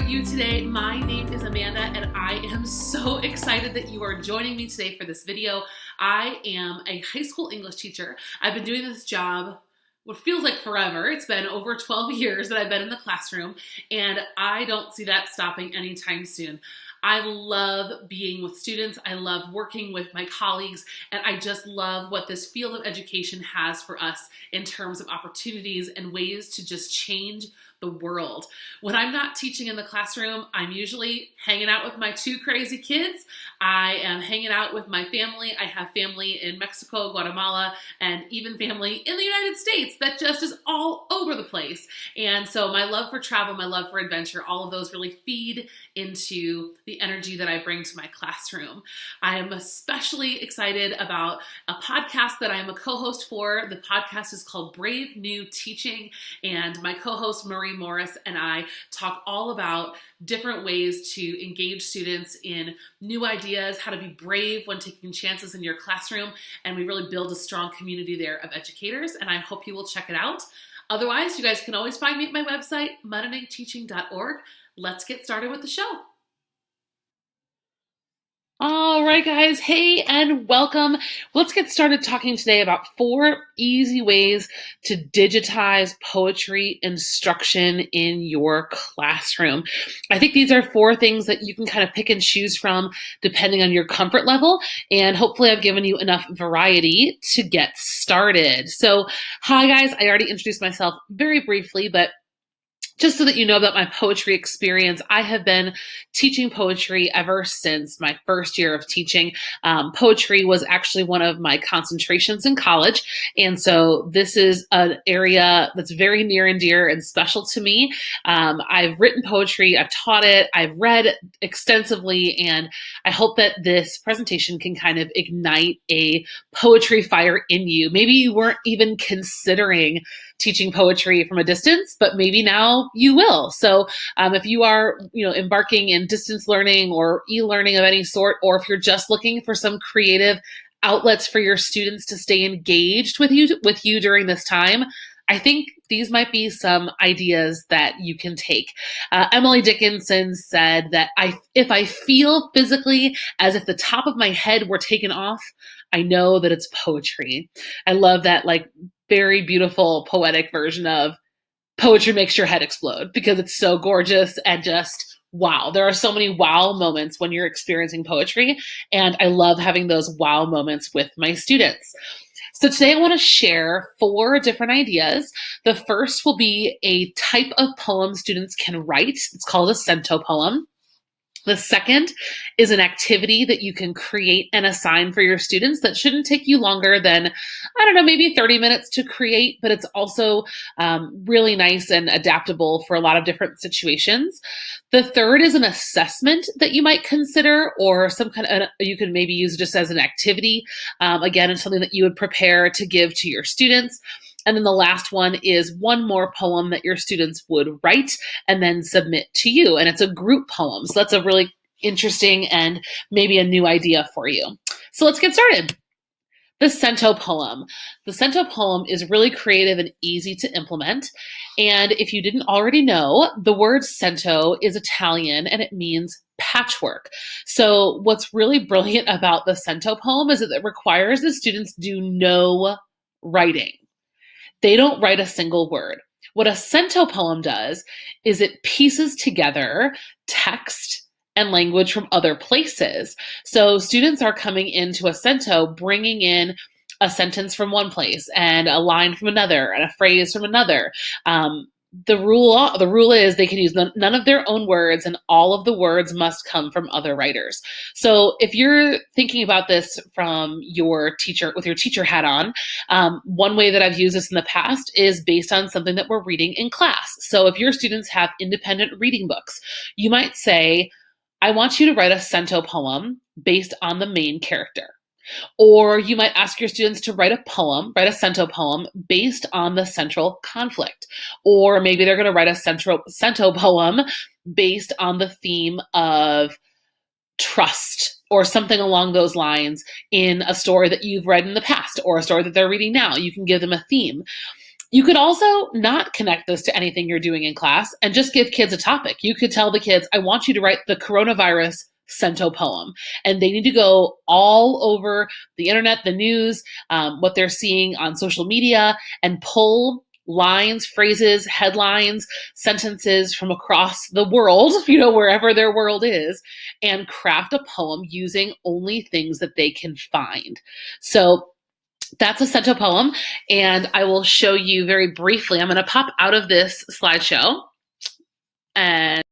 you today? My name is Amanda and I am so excited that you are joining me today for this video. I am a high school English teacher. I've been doing this job what feels like forever. It's been over 12 years that I've been in the classroom, and I don't see that stopping anytime soon. I love being with students. I love working with my colleagues, and I just love what this field of education has for us in terms of opportunities and ways to just change the world. When I'm not teaching in the classroom, I'm usually hanging out with my two crazy kids. I am hanging out with my family. I have family in Mexico, Guatemala, and even family in the United States that just is all over the place. And so my love for travel, my love for adventure, all of those really feed into the energy that I bring to my classroom. I am especially excited about a podcast that I am a co-host for. The podcast is called Brave New Teaching, and my co-host Marie Morris and I talk all about different ways to engage students in new ideas, how to be brave when taking chances in your classroom, and we really build a strong community there of educators, and I hope you will check it out. Otherwise, you guys can always find me at my website, mudandteaching.org. Let's get started with the show. All right, guys. Hey, and welcome. Let's get started talking today about 4 easy ways to digitize poetry instruction in your classroom. I think these are 4 things that you can kind of pick and choose from depending on your comfort level, and hopefully I've given you enough variety to get started. So, hi guys. I already introduced myself very briefly, but just so that you know about my poetry experience, I have been teaching poetry ever since my first year of teaching. Poetry was actually one of my concentrations in college, and so this is an area that's very near and dear and special to me. I've written poetry, I've taught it, I've read extensively, and I hope that this presentation can kind of ignite a poetry fire in you. Maybe you weren't even considering teaching poetry from a distance, but maybe now you will. So if you are, embarking in distance learning or e-learning of any sort, or if you're just looking for some creative outlets for your students to stay engaged with you during this time, I think these might be some ideas that you can take. Emily Dickinson said that if I feel physically as if the top of my head were taken off, I know that it's poetry. I love that, very beautiful poetic version of poetry makes your head explode, because it's so gorgeous and just wow. There are so many wow moments when you're experiencing poetry, and I love having those wow moments with my students. So today I want to share 4 different ideas. The first will be a type of poem students can write. It's called a cento poem. The second is an activity that you can create and assign for your students that shouldn't take you longer than, maybe 30 minutes to create, but it's also really nice and adaptable for a lot of different situations. The third is an assessment that you might consider, or some kind of, you can maybe use just as an activity. Again, it's something that you would prepare to give to your students. And then the last one is one more poem that your students would write and then submit to you. And it's a group poem. So that's a really interesting and maybe a new idea for you. So let's get started. The cento poem. The cento poem is really creative and easy to implement. And if you didn't already know, the word cento is Italian and it means patchwork. So what's really brilliant about the cento poem is that it requires the students do no writing. They don't write a single word. What a cento poem does is it pieces together text and language from other places. So students are coming into a cento, bringing in a sentence from one place and a line from another and a phrase from another. The rule is they can use none of their own words, and all of the words must come from other writers. So if you're thinking about this from your teacher, with your teacher hat on, one way that I've used this in the past is based on something that we're reading in class. So if your students have independent reading books, you might say, I want you to write a cento poem based on the main character. Or you might ask your students to write a cento poem based on the central conflict. Or maybe they're going to write a cento poem based on the theme of trust or something along those lines in a story that you've read in the past or a story that they're reading now. You can give them a theme. You could also not connect this to anything you're doing in class and just give kids a topic. You could tell the kids, I want you to write the coronavirus cento poem. And they need to go all over the internet, the news, what they're seeing on social media, and pull lines, phrases, headlines, sentences from across the world, wherever their world is, and craft a poem using only things that they can find. So that's a cento poem, and I will show you very briefly. I'm going to pop out of this slideshow and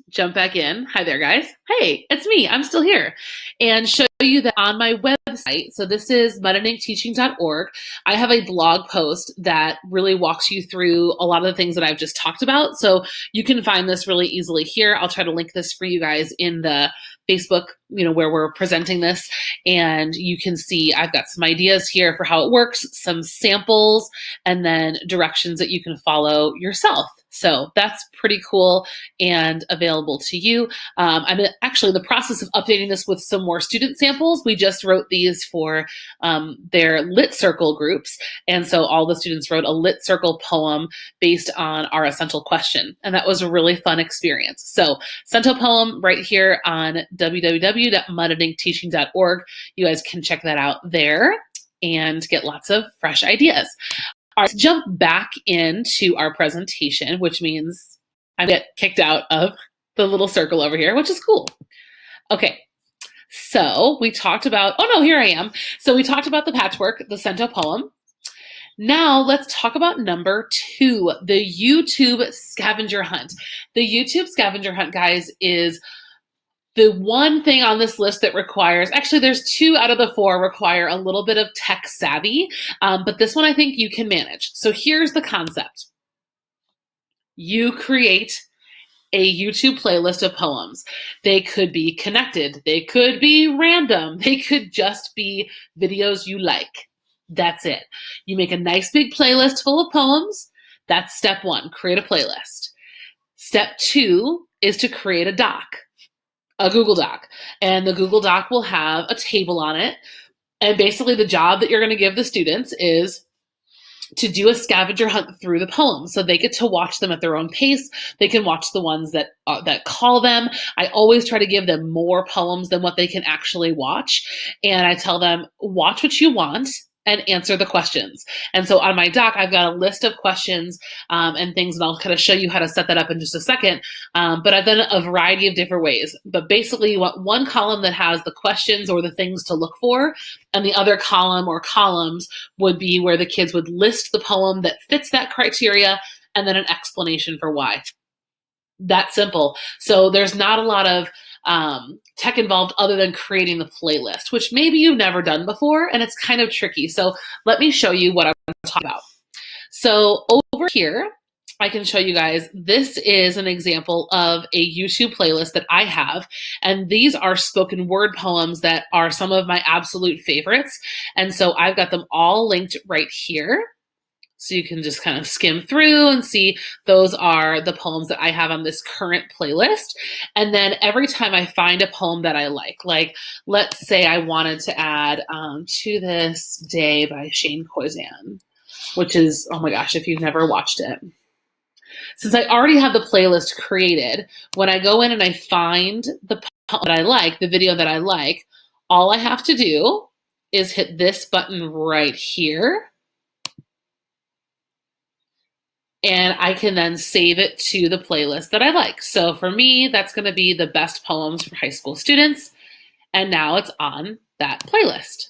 jump back in. Hi there, guys. Hey, it's me. I'm still here. And show you that on my website, so this is mudandinkteaching.org, I have a blog post that really walks you through a lot of the things that I've just talked about. So you can find this really easily here. I'll try to link this for you guys in the Facebook, where we're presenting this. And you can see I've got some ideas here for how it works, some samples, and then directions that you can follow yourself. So that's pretty cool and available to you. I'm actually in the process of updating this with some more student samples. We just wrote these for their Lit Circle groups. And so all the students wrote a Lit Circle poem based on our essential question. And that was a really fun experience. So cento poem right here on www.mudandinkteaching.org. You guys can check that out there and get lots of fresh ideas. All right, let's jump back into our presentation, which means I get kicked out of the little circle over here, which is cool. Okay, so we talked about, oh no, here I am. So we talked about the patchwork, the cento poem. Now let's talk about number 2, the YouTube scavenger hunt. The YouTube scavenger hunt, guys, is the one thing on this list that requires, actually there's 2 out of the 4 require a little bit of tech savvy, but this one I think you can manage. So here's the concept. You create a YouTube playlist of poems. They could be connected. They could be random. They could just be videos you like. That's it. You make a nice big playlist full of poems. That's step 1, create a playlist. Step 2 is to create a doc. A Google Doc, and the Google Doc will have a table on it. And basically the job that you're going to give the students is to do a scavenger hunt through the poems. So they get to watch them at their own pace. They can watch the ones that call them. I always try to give them more poems than what they can actually watch. And I tell them, watch what you want and answer the questions. And so on my doc, I've got a list of questions and things, and I'll kind of show you how to set that up in just a second. But I've done a variety of different ways. But basically you want one column that has the questions or the things to look for, and the other column or columns would be where the kids would list the poem that fits that criteria, and then an explanation for why. That simple. So there's not a lot of tech involved other than creating the playlist, which maybe you've never done before, and it's kind of tricky. So let me show you what I'm talking about. So over here, I can show you guys, this is an example of a YouTube playlist that I have, and these are spoken word poems that are some of my absolute favorites. And so I've got them all linked right here. So you can just kind of skim through and see those are the poems that I have on this current playlist. And then every time I find a poem that I like let's say I wanted to add To This Day by Shane Koizan, which is, oh my gosh, if you've never watched it. Since I already have the playlist created, when I go in and I find the poem that I like, the video that I like, all I have to do is hit this button right here. And I can then save it to the playlist that I like. So for me, that's going to be the best poems for high school students. And now it's on that playlist.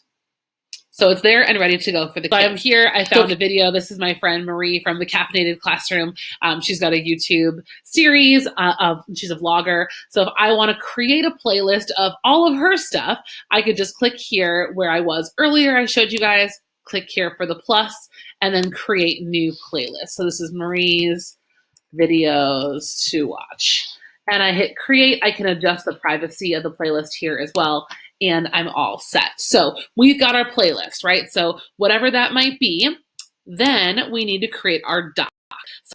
So it's there and ready to go for the kids. So I'm here. I found a video. This is my friend Marie from the Caffeinated Classroom. She's got a YouTube series she's a vlogger. So if I want to create a playlist of all of her stuff, I could just click here where I was earlier. I showed you guys, click here for the plus, and then create new playlist. So this is Marie's videos to watch. And I hit create. I can adjust the privacy of the playlist here as well. And I'm all set. So we've got our playlist, right? So whatever that might be, then we need to create our doc.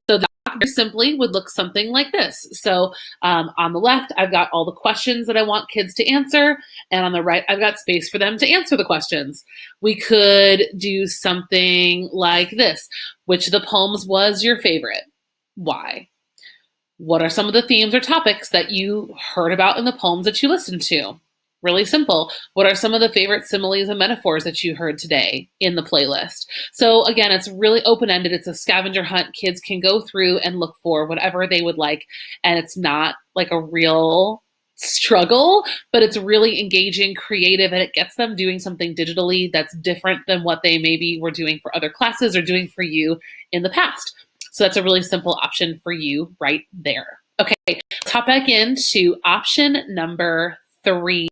So the doc very simply would look something like this. So on the left, I've got all the questions that I want kids to answer. And on the right, I've got space for them to answer the questions. We could do something like this. Which of the poems was your favorite? Why? What are some of the themes or topics that you heard about in the poems that you listened to? Really simple. What are some of the favorite similes and metaphors that you heard today in the playlist? So again, it's really open-ended. It's a scavenger hunt. Kids can go through and look for whatever they would like. And it's not like a real struggle, but it's really engaging, creative, and it gets them doing something digitally that's different than what they maybe were doing for other classes or doing for you in the past. So that's a really simple option for you right there. Okay, let's hop back into option number 3.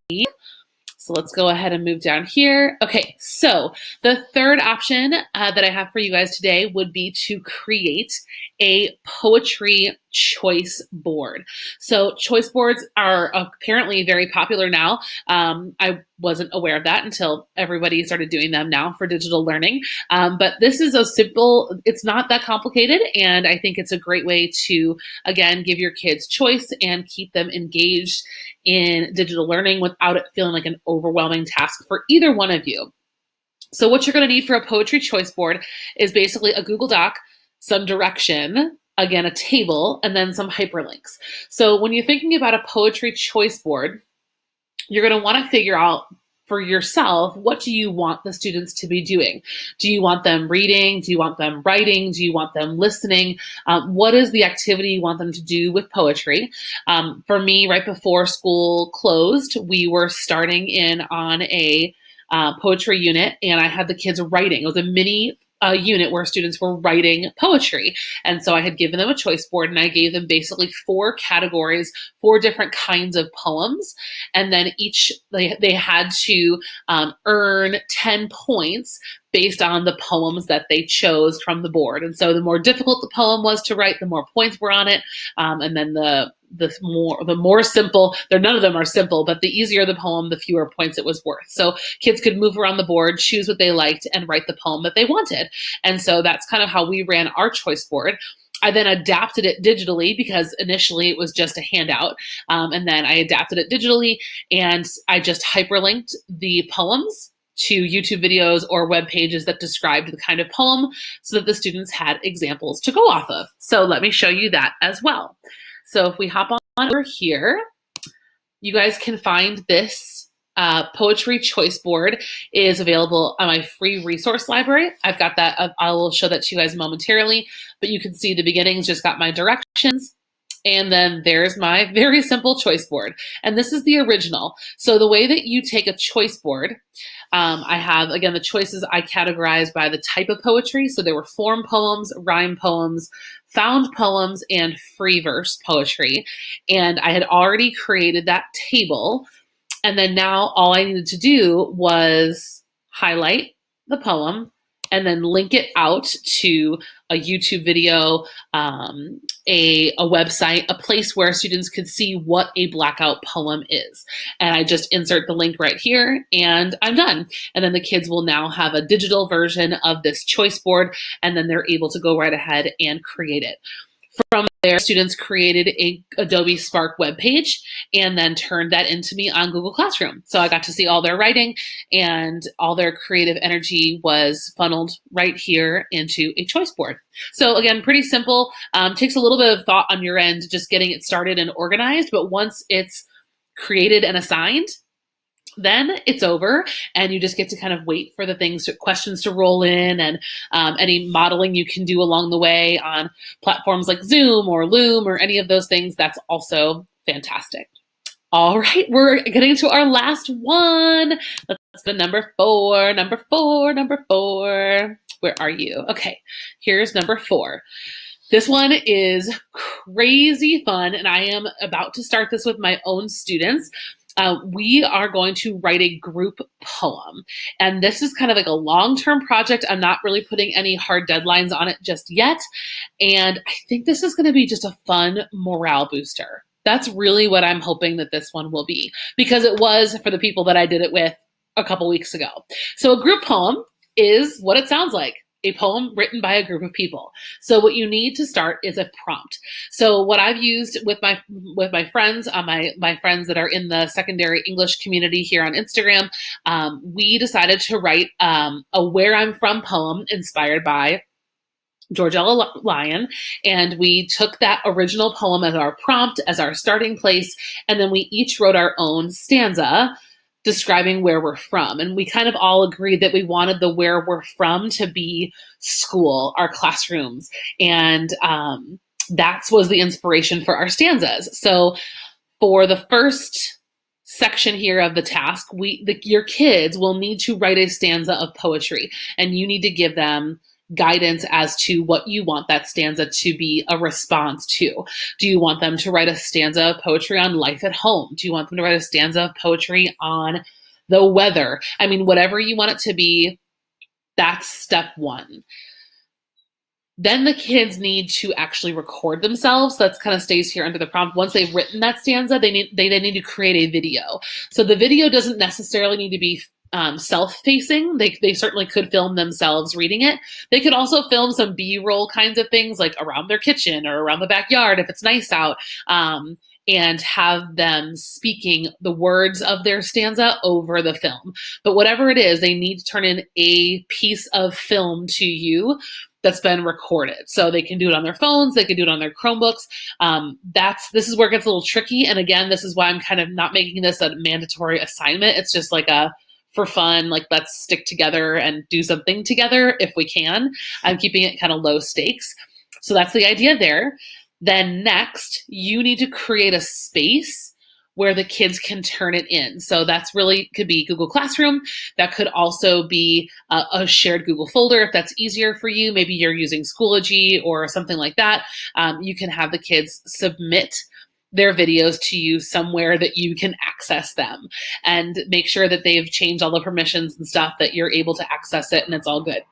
So let's go ahead and move down here. Okay, so the third option that I have for you guys today would be to create a poetry choice board. So choice boards are apparently very popular now. I wasn't aware of that until everybody started doing them now for digital learning. But this is a simple, it's not that complicated. And I think it's a great way to, again, give your kids choice and keep them engaged in digital learning without it feeling like an overwhelming task for either one of you. So what you're going to need for a poetry choice board is basically a Google Doc, some direction, again, a table, and then some hyperlinks. So when you're thinking about a poetry choice board, you're going to want to figure out for yourself, what do you want the students to be doing? Do you want them reading? Do you want them writing? Do you want them listening? What is the activity you want them to do with poetry? For me, right before school closed, we were starting in on a poetry unit, and I had the kids writing. It was a mini unit where students were writing poetry. And so I had given them a choice board, and I gave them basically 4 categories, 4 different kinds of poems. And then each, they had to earn 10 points based on the poems that they chose from the board. And so the more difficult the poem was to write, the more points were on it. And then the more simple, none of them are simple, but the easier the poem, the fewer points it was worth. So kids could move around the board, choose what they liked, and write the poem that they wanted. And so that's kind of how we ran our choice board. I then adapted it digitally because initially it was just a handout. And then I adapted it digitally, and I just hyperlinked the poems to YouTube videos or web pages that described the kind of poem so that the students had examples to go off of. So let me show you that as well. So if we hop on over here, you guys can find this poetry choice board is available on my free resource library. I've got that. I will show that to you guys momentarily, but you can see the beginnings just got my directions. And then there's my very simple choice board. And this is the original. So the way that you take a choice board, I have, again, the choices I categorized by the type of poetry. So there were form poems, rhyme poems, found poems, and free verse poetry. And I had already created that table. And then now all I needed to do was highlight the poem and then link it out to a YouTube video, a website, a place where students could see what a blackout poem is. And I just insert the link right here and I'm done. And then the kids will now have a digital version of this choice board, and then they're able to go right ahead and create it. From there, students created a Adobe Spark webpage and then turned that into me on Google Classroom. So I got to see all their writing, and all their creative energy was funneled right here into a choice board. So again, pretty simple. Takes a little bit of thought on your end, just getting it started and organized. But once it's created and assigned, then it's over, and you just get to kind of wait for the questions to roll in, and any modeling you can do along the way on platforms like Zoom or Loom or any of those things. That's also fantastic. All right, we're getting to our last one. Let's go to number 4, number 4, number 4. Where are you? Okay, here's number 4. This one is crazy fun, and I am about to start this with my own students. We are going to write a group poem. And this is kind of like a long-term project. I'm not really putting any hard deadlines on it just yet. And I think this is going to be just a fun morale booster. That's really what I'm hoping that this one will be, because it was for the people that I did it with a couple weeks ago. So a group poem is what it sounds like. a poem written by a group of people. So what you need to start is a prompt. So what I've used with my friends, my friends that are in the secondary English community here on Instagram, we decided to write a Where I'm From poem inspired by George L. Lyon, and we took that original poem as our prompt, as our starting place, and then we each wrote our own stanza describing where we're from. And we kind of all agreed that we wanted the where we're from to be school, our classrooms, and that was the inspiration for our stanzas. So for the first section here of the task, your kids will need to write a stanza of poetry, and you need to give them guidance as to what you want that stanza to be a response to. Do you want them to write a stanza of poetry on life at home? Do you want them to write a stanza of poetry on the weather? I mean, whatever you want it to be, that's step one. Then the kids need to actually record themselves. That kind of stays here under the prompt. Once they've written that stanza, they need to create a video. So the video doesn't necessarily need to be self-facing. They certainly could film themselves reading it. They could also film some B-roll kinds of things, like around their kitchen or around the backyard if it's nice out, and have them speaking the words of their stanza over the film. But whatever it is, they need to turn in a piece of film to you that's been recorded. So they can do it on their phones, they can do it on their Chromebooks. This is where it gets a little tricky. And again, this is why I'm kind of not making this a mandatory assignment. It's just like for fun, like let's stick together and do something together if we can. I'm keeping it kind of low stakes. So that's the idea there. Then next, you need to create a space where the kids can turn it in. So that's really could be Google Classroom. That could also be a shared Google folder if that's easier for you. Maybe you're using Schoology or something like that. You can have the kids submit their videos to you somewhere that you can access them, and make sure that they've changed all the permissions and stuff, that you're able to access it and it's all good.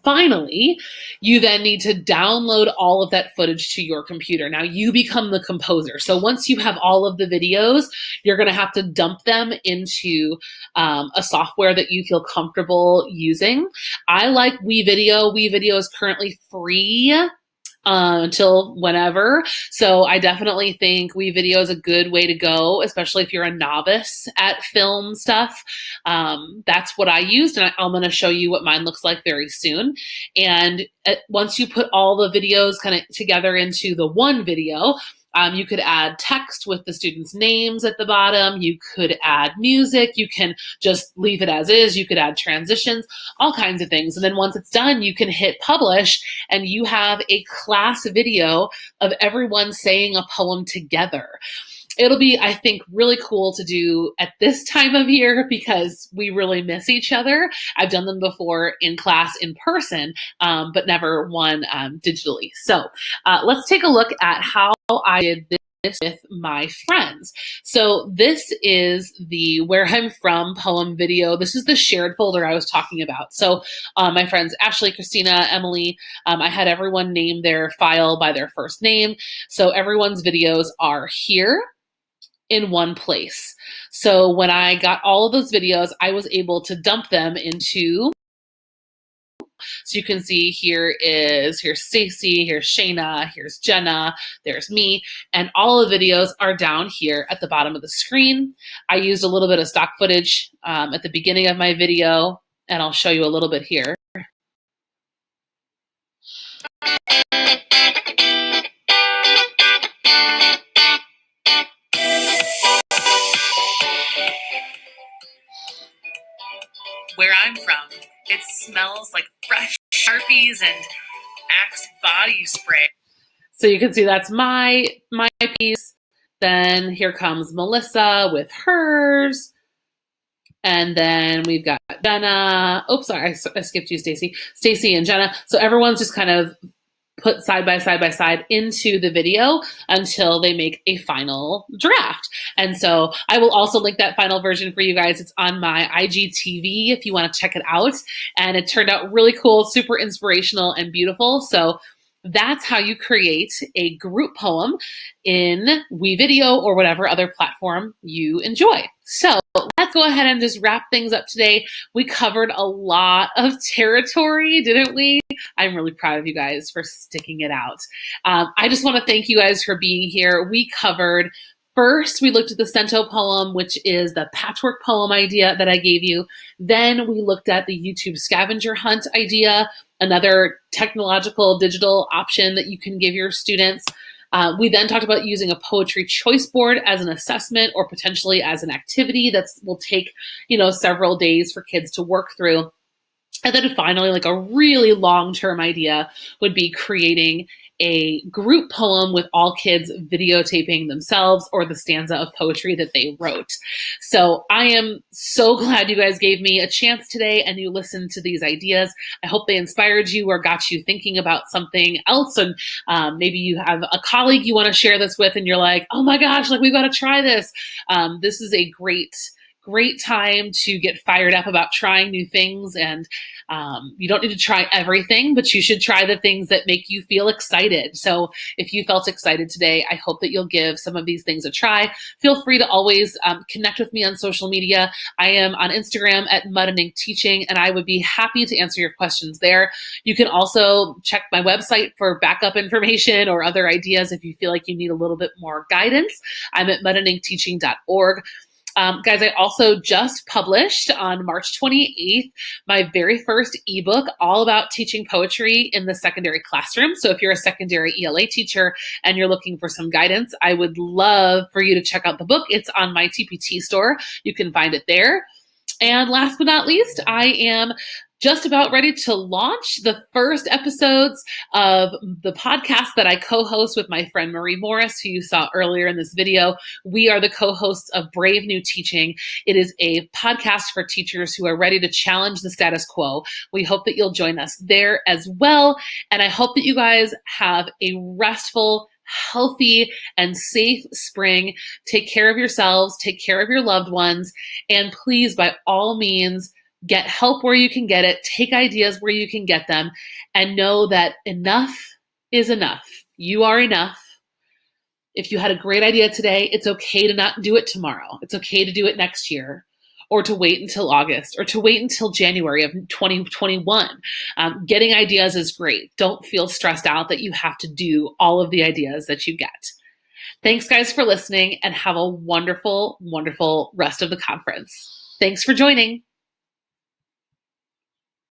Finally, you then need to download all of that footage to your computer. Now you become the composer. So once you have all of the videos, you're going to have to dump them into a software that you feel comfortable using. I like WeVideo. WeVideo is currently free until whenever. So I definitely think WeVideo is a good way to go, especially if you're a novice at film stuff. That's what I used, and I'm going to show you what mine looks like very soon. And once you put all the videos kind of together into the one video, you could add text with the students' names at the bottom. You could add music. You can just leave it as is. You could add transitions, all kinds of things. And then once it's done, you can hit publish, and you have a class video of everyone saying a poem together. It'll be, I think, really cool to do at this time of year because we really miss each other. I've done them before in class in person, but never one digitally. So let's take a look at how I did this with my friends. So this is the Where I'm From poem video. This is the shared folder I was talking about. So my friends Ashley, Christina, Emily, I had everyone name their file by their first name. So everyone's videos are here in one place. So when I got all of those videos, I was able to dump them into, so you can see here's Stacy, here's Shayna, here's Jenna, there's me, and all the videos are down here at the bottom of the screen. I used a little bit of stock footage at the beginning of my video, and I'll show you a little bit here. Where I'm from, it smells like fresh Sharpies and Axe body spray. So you can see that's my piece. Then here comes Melissa with hers. And then we've got Jenna. Oops, sorry, I skipped you, Stacy. Stacy and Jenna. So everyone's just kind of put side by side into the video until they make a final draft. And so I will also link that final version for you guys. It's on my IGTV if you want to check it out. And it turned out really cool, super inspirational and beautiful. So that's how you create a group poem in WeVideo or whatever other platform you enjoy. So Let's go ahead and just wrap things up today. We covered a lot of territory, didn't we? I'm really proud of you guys for sticking it out. I just want to thank you guys for being here. We covered first, we looked at the cento poem, which is the patchwork poem idea that I gave you. Then we looked at the YouTube scavenger hunt idea, another technological digital option that you can give your students. We then talked about using a poetry choice board as an assessment or potentially as an activity that will take, several days for kids to work through. And then finally, like a really long-term idea would be creating a group poem with all kids videotaping themselves or the stanza of poetry that they wrote. So I am so glad you guys gave me a chance today and you listened to these ideas. I hope they inspired you or got you thinking about something else. And maybe you have a colleague you want to share this with and you're like, oh my gosh, like we've got to try this. This is a great time to get fired up about trying new things. And you don't need to try everything, but you should try the things that make you feel excited. So if you felt excited today, I hope that you'll give some of these things a try. Feel free to always connect with me on social media. I am on Instagram at Mud and Ink Teaching, and I would be happy to answer your questions there. You can also check my website for backup information or other ideas if you feel like you need a little bit more guidance. I'm at mudandinkteaching.org. Guys, I also just published on March 28th my very first ebook all about teaching poetry in the secondary classroom. So if you're a secondary ELA teacher and you're looking for some guidance, I would love for you to check out the book. It's on my TPT store. You can find it there. And last but not least, I am just about ready to launch the first episodes of the podcast that I co-host with my friend Marie Morris, who you saw earlier in this video. We are the co-hosts of Brave New Teaching. It is a podcast for teachers who are ready to challenge the status quo. We hope that you'll join us there as well. And I hope that you guys have a restful, healthy, and safe spring. Take care of yourselves, take care of your loved ones, and please, by all means, get help where you can get it, take ideas where you can get them, and know that enough is enough. You are enough. If you had a great idea today, it's okay to not do it tomorrow. It's okay to do it next year, or to wait until August, or to wait until January of 2021. Getting ideas is great. Don't feel stressed out that you have to do all of the ideas that you get. Thanks, guys, for listening, and have a wonderful, wonderful rest of the conference. Thanks for joining.